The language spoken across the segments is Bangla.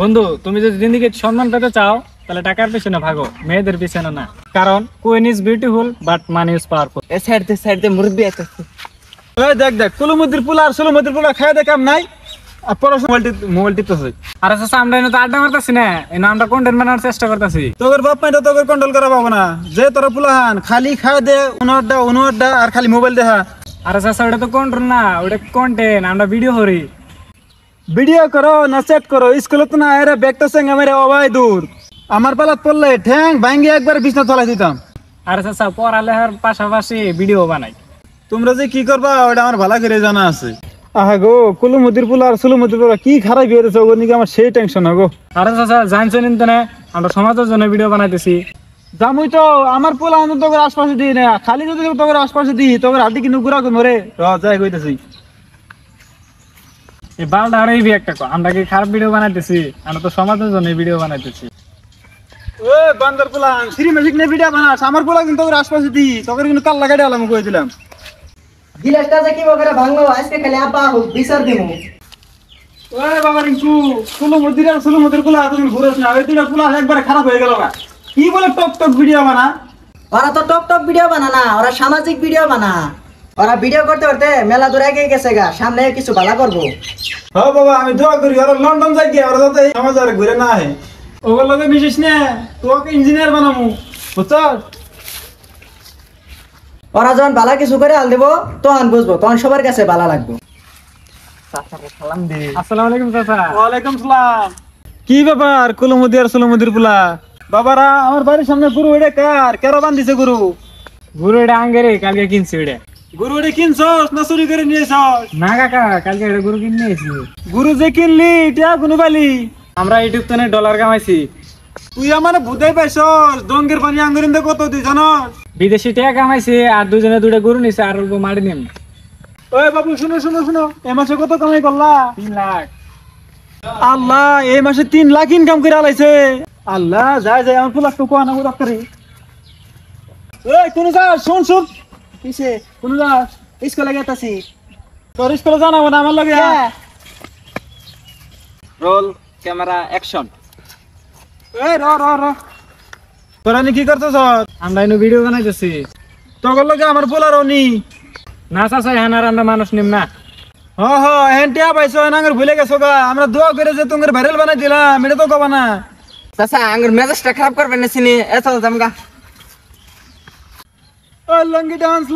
বন্ধু, তুমি যদি জিন্দেগি সম্মান পেতে চাও তাহলে টাকার পিছনে ভাগো, মেয়েদের পিছনে না। কারণ queen is beautiful but money is powerful. এ সাইড দে মুরব্বি আছে। ওই দেখ কুলুমুদ্দির পোলা আর সুলুমুদ্দির পোলা খায় দে কাম নাই। আর পড়াশোনা মোবাইল টিপতেছে। আর আচ্ছা, আমরা এনে তো আড্ডা মারতেছি না, এনে আমরা কন্টেন্ট বানানোর চেষ্টা করতেছি। তোর বাপ মাইটা তোকে কন্ট্রোল করা পাবো না। যে তোর পোলাহান খালি খায় দে উনআড্ডা আর খালি মোবাইল দেখা। আর আচ্ছা, ওটা তো কন্ট্রোল না, ওটা কন্টেন্ট। আমরা ভিডিও করি। ভিডিও করো না সেট করো, স্কুলে তো না এরা ব্যাগটা সঙ্গে মেরে অবাই দূর। আমার পালাত পড়লে ঠ্যাং ভাঙ্গি একবার বিছনা চলাই দিতাম। আর আচ্ছা, পড়ালেখার পাশাপাশি ভিডিও বানাই। তোমরা যে কি করবা ওটা আমার ভালো করে জানা আছে। আহা গো, কুলুমুদ্দির পোলা আর সুলুমুদ্দির পোলা কি খারাপ হয়েছে ওগুলো নিয়ে আমার সেই টেনশন গো। আর আচ্ছা, জানছেন না আমরা সমাজের জন্য ভিডিও বানাইতেছি। জামুই তো আমার পোলা তোকে আশপাশে দিই না, খালি যদি তোকে আশপাশে দিই তোকে হাতে কিন্তু ঘুরা মরে যাই কইতেছি। এই বালটা আর এই একটা আমরা কি খারাপ ভিডিও বানাইতেছি? আমরা তো সমাজের জন্য ভিডিও বানাইতেছি। ওই বান্দর পোলা ফ্রি ম্যাজিক নে ভিডিও বানাস, আমার পোলা কিন্তু তোকে আশপাশে দিই তোকে কিন্তু কাল লাগাই দিলাম কই দিলাম। গিলাসটা যে কি বকরে ভাঙলো আজকে খালি আপা হোক বিচার দিমু। ওই বাবা রিঙ্কু, সুলুমুদ্দির পোলা তুমি ঘুরেছ না, ওই দুইটা পোলা একবারে খারাপ হয়ে গেল না। কি বলে টক ভিডিও বানা? ওরা তো টক ভিডিও বানা না, ওরা সামাজিক ভিডিও বানা। ওরা ভিডিও করতে করতে মেলা দূর এগিয়ে গেছে গা, সামনে কিছু ভালো করবো। হ্যাঁ বাবা, আমি দোয়া করি ওরা লন্ডন যাই গিয়ে ওরা যাতে এই সমাজ আর ঘুরে না আহে। ওগুলো লগে বিশেষ নে তোকে ইঞ্জিনিয়ার বানামু, বুঝছ? ওরা যখন ভালো কিছু করে আল দেবো তখন বুঝবো, তখন সবার কাছে ভালো লাগবে। আসসালামু আলাইকুম চাচা। ওয়ালাইকুম সালাম। কি ব্যাপার কুলুমুদ্দি আর সুলুমুদ্দির পোলা? বাবারা আমার বাড়ির সামনে গরু এটা কার কেন বান্ধিছে গরু? গুরু এটা আঙ্গেরে কালকে কিনছি। ওটা গরু এটা কিনছস না চুরি করে নিয়েছস? না কাকা, কালকে এটা গরু কিনে নিয়েছি। গরু যে কিনলি এটা গুনু পালি? আমরা ইউটিউব থেকে ডলার কামাইছি। তুই আমার বুঝাই পাইছস ডঙ্গের পানি আঙ্গুরিন দে কত তুই জানস? বিদেশি টাকা কামাইছি আর দুজনে দুটো গরু নিছে আর মারি নিম। ওই বাবু শুনো এই মাসে কত কামাই করলা? 3 লাখ। আল্লাহ, এই মাসে 3 লাখ ইনকাম করে আলাইছে। আল্লাহ, যাই আমার ফুলাক তো কোয়া না উদাপ করি। এই কোন যাস? শুন কিসে কোন যাস? স্কুলে গেতাছি। তোর স্কুলে জানাবো না আমার লগে? Roll camera action. এই র তোরা নি কি করতেছ? আমরা এনে ভিডিও বানাইতেছি। তোর লগে আমার পোলারও নি। না চাচা, হ্যাঁ আর আমরা মানুষ নিম না। এনটিয়া পাইছো নাঙ্গর ভুলে গেছো গা। আমরা দোয়া করে যে তোমার ভাইরাল বানাই দিলাম, এটা তো কবা না। চাচা আঙ্গুর মেজাজটা খারাপ করবেন না চিনি, এত জামগা। ওই লঙ্গি ডান্স।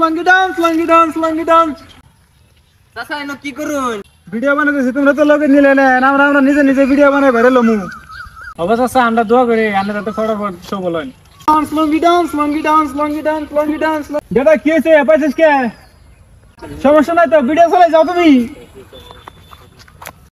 চাচা এনো কি করুন? ভিডিও বানাইতেছি, তোমরা তো লগে নিলে না, আমরা নিজে ভিডিও বানাই ভাইরাল হমু। অবশ্য চাচা আমরা দোয়া করি আমরা যাতে ফটাফট শো বলেন। লঙ্গি ডান্স। দাদা কি হয়েছে? পাইছিস কে? সমস্যা নাই তো, ভিডিও চলে যাও তুমি।